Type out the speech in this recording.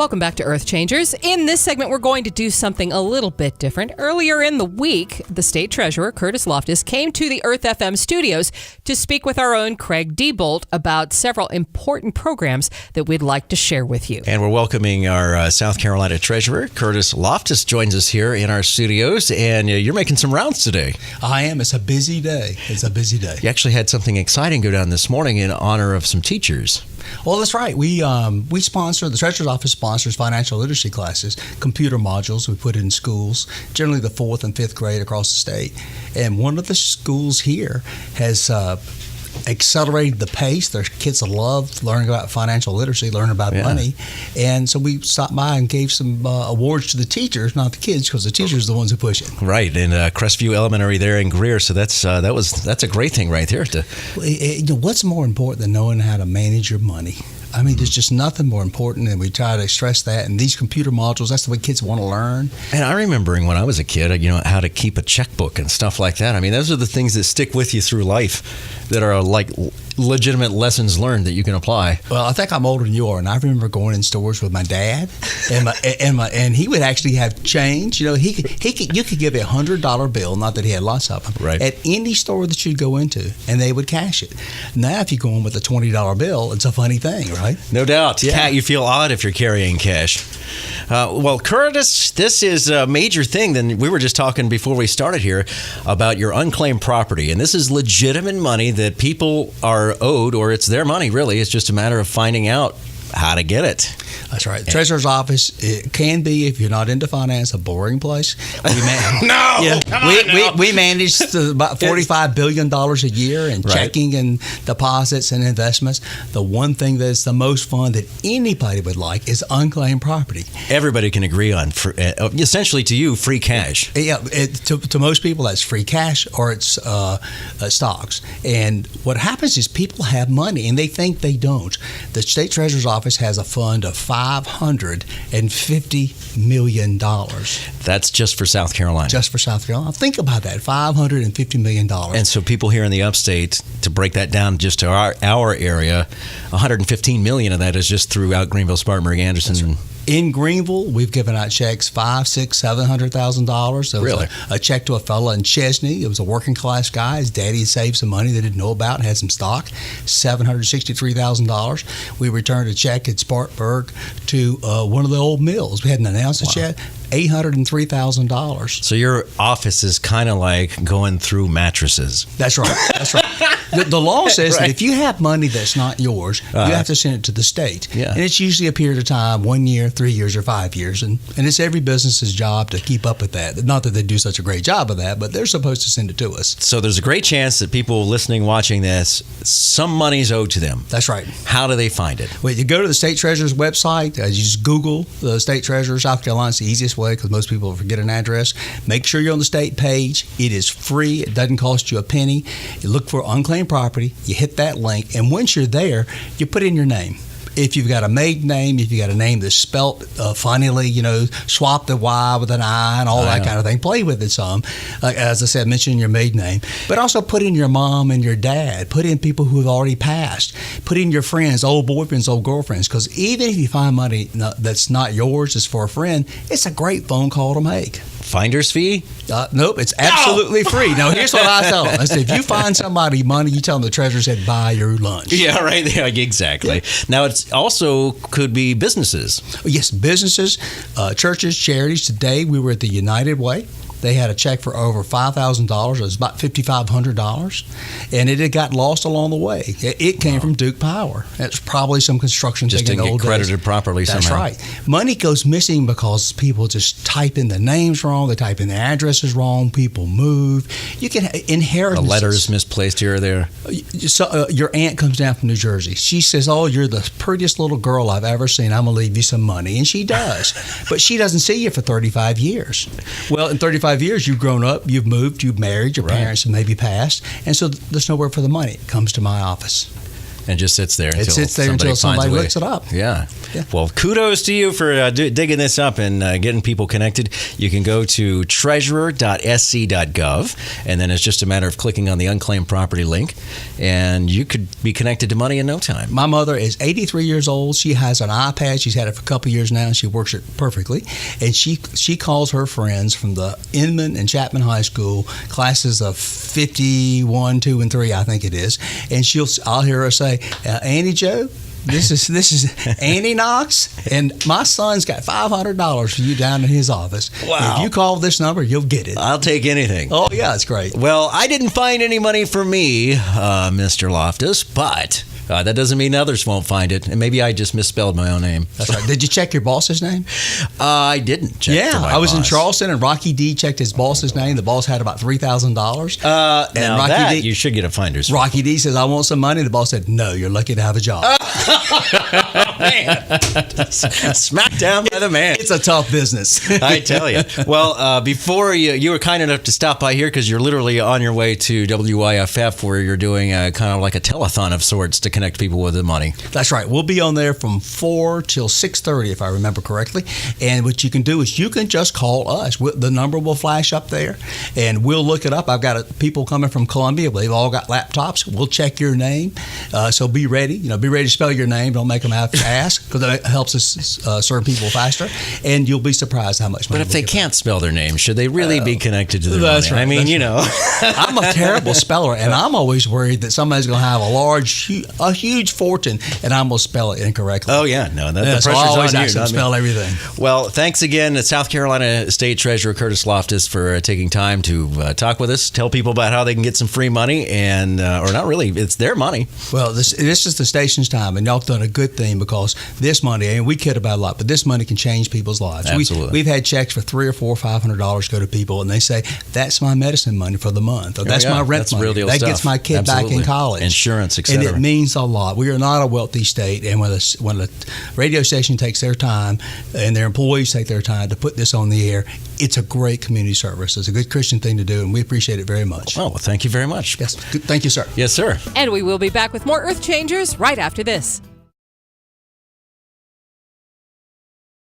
Welcome back to EarthChangers. In this segment, we're going to do something a little bit different. Earlier in the week, the State Treasurer, Curtis Loftis, came to the Earth FM studios to speak with our own Craig Debolt about several important programs that we'd like to share with you. And we're welcoming our South Carolina Treasurer, Curtis Loftis, joins us here in our studios, and you're making some rounds today. I am. It's a busy day. You actually had something exciting go down this morning in honor of some teachers. Well, that's right. We sponsor, the Treasurer's Office sponsors financial literacy classes, computer modules we put in schools, generally the 4th and 5th grade across the state. And one of the schools here has accelerated the pace. Their kids love learning about financial literacy, learning about money. And so we stopped by and gave some awards to the teachers, not the kids, because the teachers are the ones who push it. Right, in Crestview Elementary there in Greer. So that's a great thing right there. What's more important than knowing how to manage your money? I mean, there's just nothing more important, and we try to stress that. And these computer modules, that's the way kids want to learn. And I remembering when I was a kid, how to keep a checkbook and stuff like that. I mean, those are the things that stick with you through life that are like legitimate lessons learned that you can apply. Well, I think I'm older than you are, and I remember going in stores with my dad, and he would actually have change. You could give a $100 bill, not that he had lots of them, right, at any store that you'd go into, and they would cash it. Now, if you go in with a $20 bill, it's a funny thing, right? No doubt. Yeah. You feel odd if you're carrying cash. Well, Curtis, this is a major thing. Then we were just talking before we started here about your unclaimed property, and this is legitimate money that people are owed, or it's their money, really. It's just a matter of finding out how to get it. That's right. The Treasurer's Office, it can be, if you're not into finance, a boring place. We manage about $45 billion a year in checking and deposits and investments. The one thing that's the most fun that anybody would like is unclaimed property. Everybody can agree on, essentially to you, free cash. Yeah, to most people, that's free cash or it's stocks. And what happens is people have money and they think they don't. The State Treasurer's Office has a fund of $550 million. That's just for South Carolina. Just for South Carolina. Think about that, $550 million. And so people here in the upstate, to break that down just to our area, $115 million of that is just throughout Greenville, Spartanburg, Anderson. In Greenville, we've given out checks $500,000, $700,000. There was really? a check to a fellow in Chesney. It was a working class guy. His daddy had saved some money they didn't know about and had some stock, $763,000. We returned a check at Spartanburg to one of the old mills. We hadn't announced it yet. $803,000. So your office is kind of like going through mattresses. That's right. That's right. The law says that if you have money that's not yours, you have to send it to the state. Yeah. And it's usually a period of time, 1 year, 3 years, or 5 years. And it's every business's job to keep up with that. Not that they do such a great job of that, but they're supposed to send it to us. So there's a great chance that people listening, watching this, some money's owed to them. That's right. How do they find it? Well, you go to the State Treasurer's website. You just Google the State Treasurer, South Carolina. It's the easiest way because most people forget an address. Make sure you're on the state page. It is free. It doesn't cost you a penny. You look for unclaimed property. You hit that link, and once you're there, you put in your name. If you've got a maiden name, if you've got a name that's spelt funnily, swap the Y with an I and all that kind of thing. Play with it some. As I said, mention your maiden name. But also put in your mom and your dad. Put in people who have already passed. Put in your friends, old boyfriends, old girlfriends. Because even if you find money that's not yours, it's for a friend, it's a great phone call to make. Finder's fee? Nope, it's absolutely free. Now, here's what I tell them. I say, if you find somebody money, you tell them the treasurer said, buy your lunch. Yeah, right. Yeah, exactly. Yeah. Now, it's also could be businesses. Yes, businesses, churches, charities. Today, we were at the United Way. They had a check for over $5,000. It was about $5,500, and it had got lost along the way. It came from Duke Power. It's probably some construction just thing in the old days. Just didn't get credited properly That's somehow. That's right. Money goes missing because people just type in the names wrong. They type in the addresses wrong. People move. You can inherit a letter is misplaced here or there. So, your aunt comes down from New Jersey. She says, "Oh, you're the prettiest little girl I've ever seen. I'm going to leave you some money." And she does. But she doesn't see you for 35 years. Well, in 35 years, you've grown up, you've moved, you've married, your parents have maybe passed, and so there's nowhere for the money. It comes to my office. And just sits there It sits there until somebody finds a way. looks it up. Yeah. Yeah. Well, kudos to you for digging this up and getting people connected. You can go to treasurer.sc.gov, and then it's just a matter of clicking on the unclaimed property link, and you could be connected to money in no time. My mother is 83 years old. She has an iPad. She's had it for a couple of years now, and she works it perfectly. And she calls her friends from the Inman and Chapman High School, classes of 51, 2, and 3, I think it is. And I'll hear her say, Annie Joe, this is Annie Knox, and my son's got $500 for you down in his office. Wow. If you call this number, you'll get it. I'll take anything. Oh, yeah, it's great. Well, I didn't find any money for me, Mr. Loftis, but that doesn't mean others won't find it. And maybe I just misspelled my own name. That's right. Did you check your boss's name? I didn't check for my I was in boss. Charleston, and Rocky D checked his boss's name. The boss had about $3,000. Now Rocky you should get a finder's fee. Rocky D says, I want some money. The boss said, no, you're lucky to have a job. Man. Smacked down by the man. It's a tough business. I tell you. Well, before you were kind enough to stop by here because you're literally on your way to WIFF where you're doing kind of like a telethon of sorts to connect people with the money. That's right. We'll be on there from 4 till 6:30, if I remember correctly. And what you can do is you can just call us. The number will flash up there, and we'll look it up. I've got people coming from Columbia. They've all got laptops. We'll check your name. So be ready. Be ready to spell your name. Don't make them have to ask, because that helps us serve people faster. And you'll be surprised how much money. But if they can't spell their name, should they really be connected to their money? Right. I mean, I'm a terrible speller, and I'm always worried that somebody's going to have a huge fortune, and I'm going to spell it incorrectly. Oh, yeah. No, the pressure's so I always on you. ask them to spell everything. Well, thanks again to South Carolina State Treasurer Curtis Loftis for taking time to talk with us, tell people about how they can get some free money, and or not really, it's their money. Well, this is the station's time, and y'all have done a good thing, because this money, and we kid about it a lot, but this money can change people's lives. Absolutely. We've had checks for $300 or $500 go to people, and they say, that's my medicine money for the month, or that's my rent That's money. real deal that stuff. gets my kid Absolutely. back in college. Insurance, etc. And it means a lot. We are not a wealthy state, and when a radio station takes their time and their employees take their time to put this on the air, it's a great community service. It's a good Christian thing to do, and we appreciate it very much. Oh, well, thank you very much. Yes. Thank you, sir. Yes, sir. And we will be back with more EarthChangers right after this.